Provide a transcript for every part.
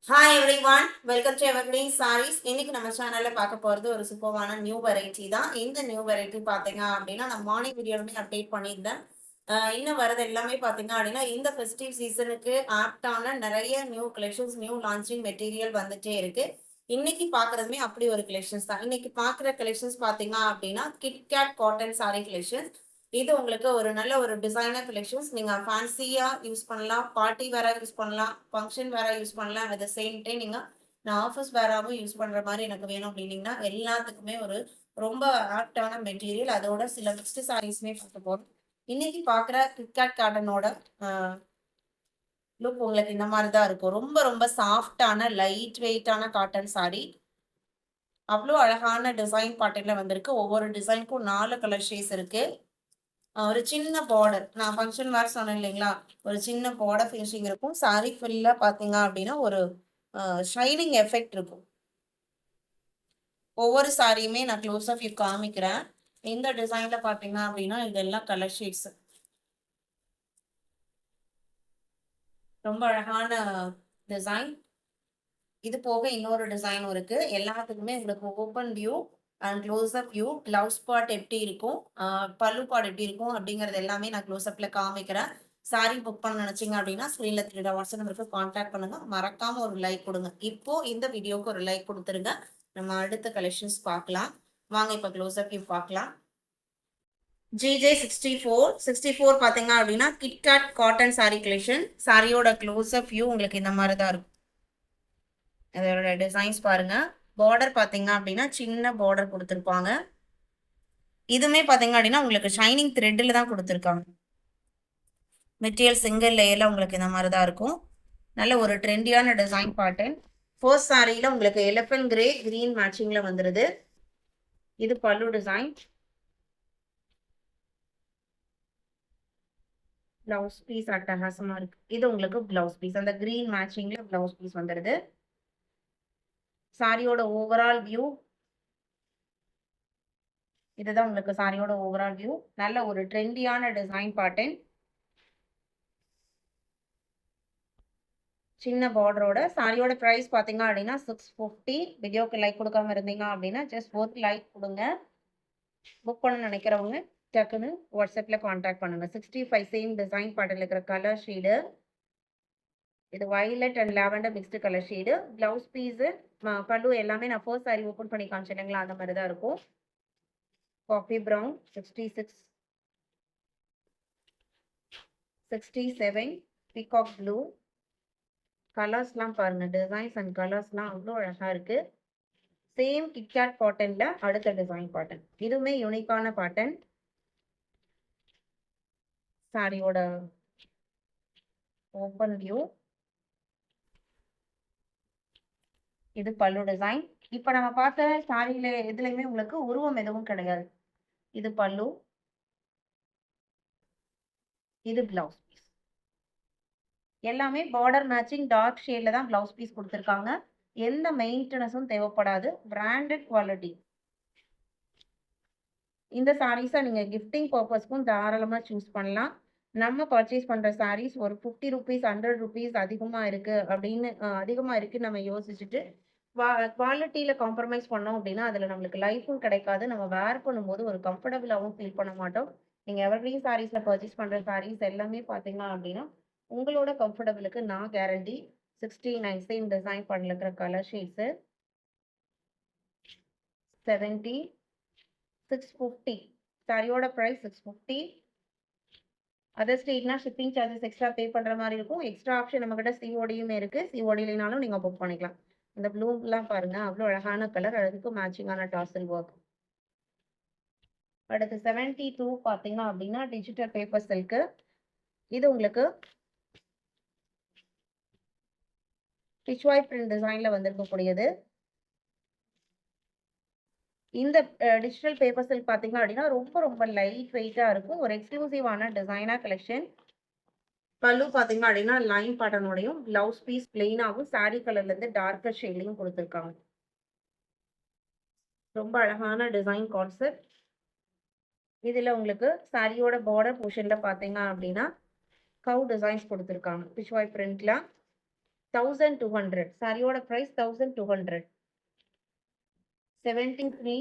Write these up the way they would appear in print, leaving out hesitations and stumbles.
Hi everyone, welcome to evergreen sarees. இன்னைக்கு நம்ம சேனல்ல பார்க்க போறது ஒரு சூப்பரான நியூ வெரைட்டி தான். இந்த நியூ வெரைட்டி பாத்தீங்க அப்படின்னா நான் மார்னிங் வீடியோலுமே அப்டேட் பண்ணியிருந்தேன். இன்னும் வரது எல்லாமே பாத்தீங்க அப்படின்னா இந்த ஃபெஸ்டிவ் சீசனுக்கு ஆப்டான நிறைய new collections, new launching material வந்துட்டே இருக்கு. இன்னைக்கு பாக்குறதுமே அப்படி ஒரு கலெக்ஷன்ஸ் தான். இன்னைக்கு பாக்குற கலெக்ஷன்ஸ் பாத்தீங்க அப்படின்னா கிட்கேட் காட்டன் சாரி கலெக்ஷன்ஸ். இது உங்களுக்கு ஒரு நல்ல ஒரு டிசைனர் கலெக்ஷன்ஸ். நீங்க ஃபேன்சியா யூஸ் பண்ணலாம், பார்ட்டி வேரா யூஸ் பண்ணலாம், ஃபங்க்ஷன் வேரா யூஸ் பண்ணலாம். அட் த சேம் டைம் நான் ஆஃபீஸ் வேராவும் யூஸ் பண்ற மாதிரி எனக்கு வேணும் அப்படின்னீங்கன்னா எல்லாத்துக்குமே ஒரு ரொம்ப ஆப்டான மெட்டீரியல். அதோட சில மிக்ஸ்டு சாரீஸ்மே பார்க்க போறோம். இன்னைக்கு பார்க்குற கிட்கேட் காட்டனோட லுக் உங்களுக்கு இந்த மாதிரி தான் இருக்கும். ரொம்ப ரொம்ப சாஃப்டான லைட் வெயிட்டான காட்டன் சாரி. அவ்வளோ அழகான டிசைன் பேட்டர்ன்ல வந்திருக்கு. ஒவ்வொரு டிசைனுக்கும் 4 கலர் ஷேட்ஸ் இருக்கு. ஒரு சின்ன பார்டர், நான் ஃபங்க்ஷன் வேர் சொன்னேன் இல்லைங்களா, ஒரு சின்ன பார்டர் ஃபினிஷிங் இருக்கும். சாரி ஃபுல்லா பார்த்தீங்க அப்படின்னா ஒரு ஷைனிங் எஃபெக்ட் இருக்கும். ஒவ்வொரு சாரியுமே நான் க்ளோஸ் ஆஃப் வியூ காமிக்கிறேன். இந்த டிசைன்ல பார்த்தீங்க அப்படின்னா இதெல்லாம் கலர் ஷேட்ஸ். ரொம்ப அழகான டிசைன். இது போக இன்னொரு டிசைனும் இருக்கு. எல்லாத்துக்குமே உங்களுக்கு open view and close up view, blouse part எப்படி இருக்கும், பல்லு பார்ட் எப்படி இருக்கும் அப்படிங்கிறது எல்லாமே நான் க்ளோஸ் அப்ல காமிக்கிறேன். சாரி புக் பண்ண நினைச்சீங்க அப்படின்னா ஸ்க்ரீன்ல தெரியுற வாட்ஸ்அப் நம்பருக்கு கான்டாக்ட் பண்ணுங்க. மறக்காம ஒரு லைக் கொடுங்க. இப்போ இந்த வீடியோக்கு ஒரு லைக் கொடுத்துருங்க. நம்ம அடுத்த கலெக்ஷன்ஸ் பார்க்கலாம். வாங்க இப்போ க்ளோஸ் அப் வியூ பார்க்கலாம். GJ64 பார்த்தீங்க அப்படின்னா கிட்கேட் காட்டன் சாரி கலெக்ஷன். சாரியோட க்ளோஸ் அப் வியூ உங்களுக்கு இந்த மாதிரி தான் இருக்கும். இதோட டிசைன்ஸ் பாருங்க. பார்டர் பார்த்தீங்க அப்படின்னா சின்ன பார்டர் கொடுத்துருப்பாங்க. இதுவுமே பார்த்தீங்க அப்படின்னா உங்களுக்கு ஷைனிங் த்ரெட்டில் தான் கொடுத்துருக்காங்க. மெட்டீரியல் சிங்கிள் லேயரில் உங்களுக்கு இந்த மாதிரி தான் இருக்கும். நல்ல ஒரு ட்ரெண்டியான டிசைன் பேட்டர்ன். ஃபர்ஸ்ட் சாரியில் உங்களுக்கு எலிஃபென்ட் கிரே கிரீன் மேட்சிங்கில் வந்துடுது. இது பல்லு டிசைன். பிளவுஸ் பீஸ் அட்டகாசமாக இருக்கு. இது உங்களுக்கு பிளவுஸ் பீஸ், அந்த கிரீன் மேட்சிங்கில் பிளவுஸ் பீஸ் வந்துடுது. சாரியோட ஓவரால் வியூ இதுதான் உங்களுக்கு சாரியோட ஓவரால் வியூ. நல்ல ஒரு ட்ரெண்டியான டிசைன் பேட்டர்ன். சின்ன பார்டரோட சாரியோட ப்ரைஸ் பார்த்தீங்க அப்படின்னா 650. வீடியோக்கு லைக் கொடுக்காம இருந்தீங்க அப்படின்னா ஜஸ்ட் ஒரு லைக் கொடுங்க. புக் பண்ண நினைக்கிறவங்க டக்குன்னு வாட்ஸ்அப்பில் கான்டாக்ட் பண்ணுங்க. 65 சேம் டிசைன் பேட்டர்ல இருக்கிற கலர் ஷேடு. இது violet and lavender mixed colour shade. Blouse piece பல்லு எல்லாமே நான் ஃபர்ஸ்ட் சாரி ஓப்பன் பண்ணி காமிச்சிங்களா அந்த மாதிரி தான் இருக்கும். Coffee brown 66, 67 peacock blue. கலர்ஸ்லாம் பாருங்க, டிசைன்ஸ் அண்ட் கலர்ஸ்லாம் அவ்வளோ அழகா இருக்கு. சேம் கிட்கேட் காட்டன்ல அடுத்த டிசைன் பேட்டர்ன். இதுவுமே யூனிக்கான பேட்டர்ன். சாரியோட ஓப்பன் வியூ. இது பல்லு டிசைன். இப்போ நம்ம பார்த்த சாரியில எதுலையுமே உங்களுக்கு உருவம் எதுவும் கிடையாது. இது பல்லு, இது பிளவுஸ் பீஸ். எல்லாமே பார்டர் மேட்சிங் டார்க் ஷேட்ல தான் பிளவுஸ் பீஸ் கொடுத்துருக்காங்க. எந்த மெயின்டெனன்ஸும் தேவைப்படாது. Branded quality. இந்த சாரீஸை நீங்கள் கிஃப்டிங் பர்பஸ்க்கும் தாராளமாக சூஸ் பண்ணலாம். நம்ம பர்ச்சேஸ் பண்ணுற சாரீஸ் ஒரு 50 ருபீஸ் 100 ருபீஸ் அதிகமாக இருக்குது அப்படின்னு அதிகமாக இருக்குன்னு நம்ம யோசிச்சுட்டு குவாலிட்டியில் காம்ப்ரமைஸ் பண்ணோம் அப்படின்னா அதில் நம்மளுக்கு லைஃபும் கிடைக்காது. நம்ம வேர் பண்ணும்போது ஒரு கம்ஃபர்டபுளாகவும் ஃபீல் பண்ண மாட்டோம். நீங்கள் எவர்கிரீன் சாரீஸில் பர்ச்சேஸ் பண்ணுற சாரீஸ் எல்லாமே பார்த்தீங்க அப்படின்னா உங்களோட கம்ஃபர்டபுளுக்கு நான் கேரண்டி. 69 சேம் டிசைன் பண்ணல இருக்கிற கலர் ஷேட்ஸு. 70, 650. சாரியோட ப்ரைஸ் 650. அதர் ஸ்டேட்னா ஷிப்பிங் சார்ஜஸ் எக்ஸ்ட்ரா பே பண்ணுற மாதிரி இருக்கும். எக்ஸ்ட்ரா ஆப்ஷன் நம்மக்கிட்ட சிஓடியுமே இருக்குது. சிஓடியிலனாலும் நீங்கள் புக் பண்ணிக்கலாம். இந்த ப்ளூலாம் பாருங்கள், அவ்வளோ அழகான கலர். அதுக்கு மேட்சிங்கான டாசல் ஒர்க். அடுத்து 72 பார்த்தீங்க அப்படின்னா டிஜிட்டல் பேப்பர் சில்க்கு. இது உங்களுக்கு பிச்வாய் பிரிண்ட் டிசைனில் வந்திருக்கக்கூடியது. இந்த டிஜிட்டல் பேப்பர் சில்க் பார்த்தீங்க அப்படின்னா ரொம்ப ரொம்ப லைட் வெயிட்டாக இருக்கும். ஒரு எக்ஸ்க்ளூசிவான டிசைனாக கலெக்ஷன். பல்லு பார்த்தீங்க அப்படின்னா லைன் பேட்டர்னோடையும், பிளவுஸ் பீஸ் பிளெயினாகவும், சாரி கலர்லேருந்து டார்க்கர் ஷேட்லையும் கொடுத்துருக்காங்க. ரொம்ப அழகான டிசைன் கான்செப்ட். இதில் உங்களுக்கு சாரியோட பார்டர் போர்ஷனில் பார்த்தீங்க அப்படின்னா கவு டிசைன்ஸ் கொடுத்துருக்காங்க பிச்வாய் பிரிண்ட்ல. 1200. சாரியோட பிரைஸ் 1200. 73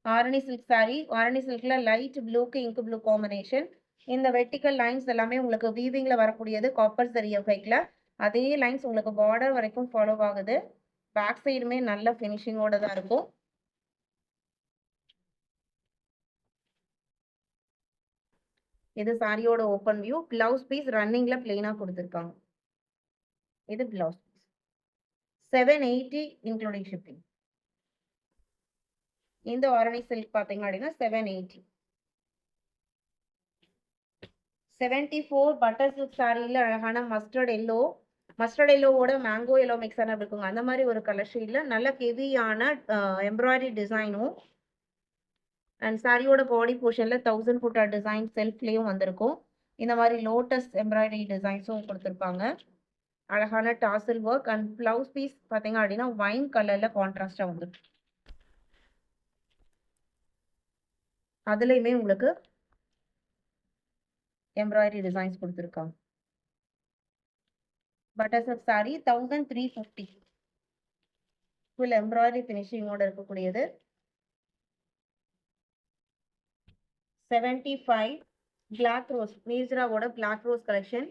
ஆரணி சில்க் சாரி. ஆரணி சில்க்ல லைட் ப்ளூக்கு இங்க் ப்ளூ காம்பினேஷன். இந்த வெர்டிக்கல் லைன்ஸ் எல்லாமே உங்களுக்கு வீவிங்ல வரக்கூடியது காப்பர் சரி எஃபெக்ட்ல. அதே லைன்ஸ் உங்களுக்கு பார்டர் வரைக்கும் ஃபாலோ ஆகுது. பேக் சைடுமே நல்ல ஃபினிஷிங்கோட தான் இருக்கும். இது சாரியோட ஓப்பன் வியூ. பிளவுஸ் பீஸ் ரன்னிங்ல பிளெயினா கொடுத்துருக்காங்க. இது பிளவுஸ் பீஸ். 780 including shipping. இந்த ஆரணி சில்க் பாத்தீங்க அப்படின்னா 780. 74 பட்டர் சில்க் சாரியில அழகான மஸ்டர்ட் எல்லோ. மஸ்டர்ட் எல்லோவோட மேங்கோ எல்லோ மிக்ஸ் ஆன இருக்குங்க. அந்த மாதிரி ஒரு கலர் ஷேட்ல நல்ல ஹெவியான எம்ப்ராய்டரி டிசைனும் அண்ட் சாரியோட பாடி போர்ஷன்ல 1000 புட்டா டிசைன் செல்ஃப்லயும் வந்திருக்கும். இந்த மாதிரி லோட்டஸ் எம்ப்ராய்டரி டிசைன்ஸும் கொடுத்துருப்பாங்க. அழகான tassel work and blouse piece பாத்தீங்க அப்படின்னா வைன் கலர்ல கான்ட்ராஸ்டா வந்துருக்கு. அதுலயுமே உங்களுக்கு எம்ப்ராய்டரி டிசைன்ஸ் கொடுத்துருக்காங்க. Butter silk sari 1350. Full embroidery ஃபினிஷிங்கோட இருக்கக்கூடியது. 75 பிளாக் ரோஸ். நீஸ்ராவோட black rose collection.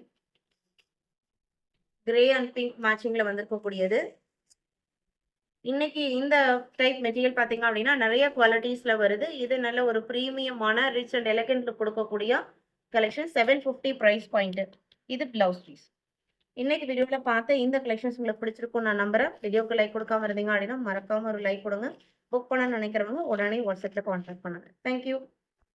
Grey and pink மேட்சிங்ல வந்திருக்கக்கூடியது. இன்னைக்கு இந்த டைப் மெட்டீரியல் பார்த்தீங்க அப்படின்னா நிறைய குவாலிட்டிஸ்ல வருது. இது நல்ல ஒரு ப்ரீமியமான ரிச் அண்ட் எலகன்ட் லுக் கொடுக்கக்கூடிய கலெக்ஷன். 750 price point. இது பிளவுஸ் பீஸ். இன்னைக்கு வீடியோவில் பார்த்த இந்த கலெக்ஷன்ஸ் உங்களுக்கு பிடிச்சிருக்கும் நான் நம்புறேன். வீடியோக்கு லைக் கொடுக்காம இருந்தீங்க அப்படின்னா மறக்காம ஒரு லைக் கொடுங்க. புக் பண்ண நினைக்கிறவங்க உடனே வாட்ஸ்அப்ல கான்டாக்ட் பண்ணுங்க. தேங்க்யூ.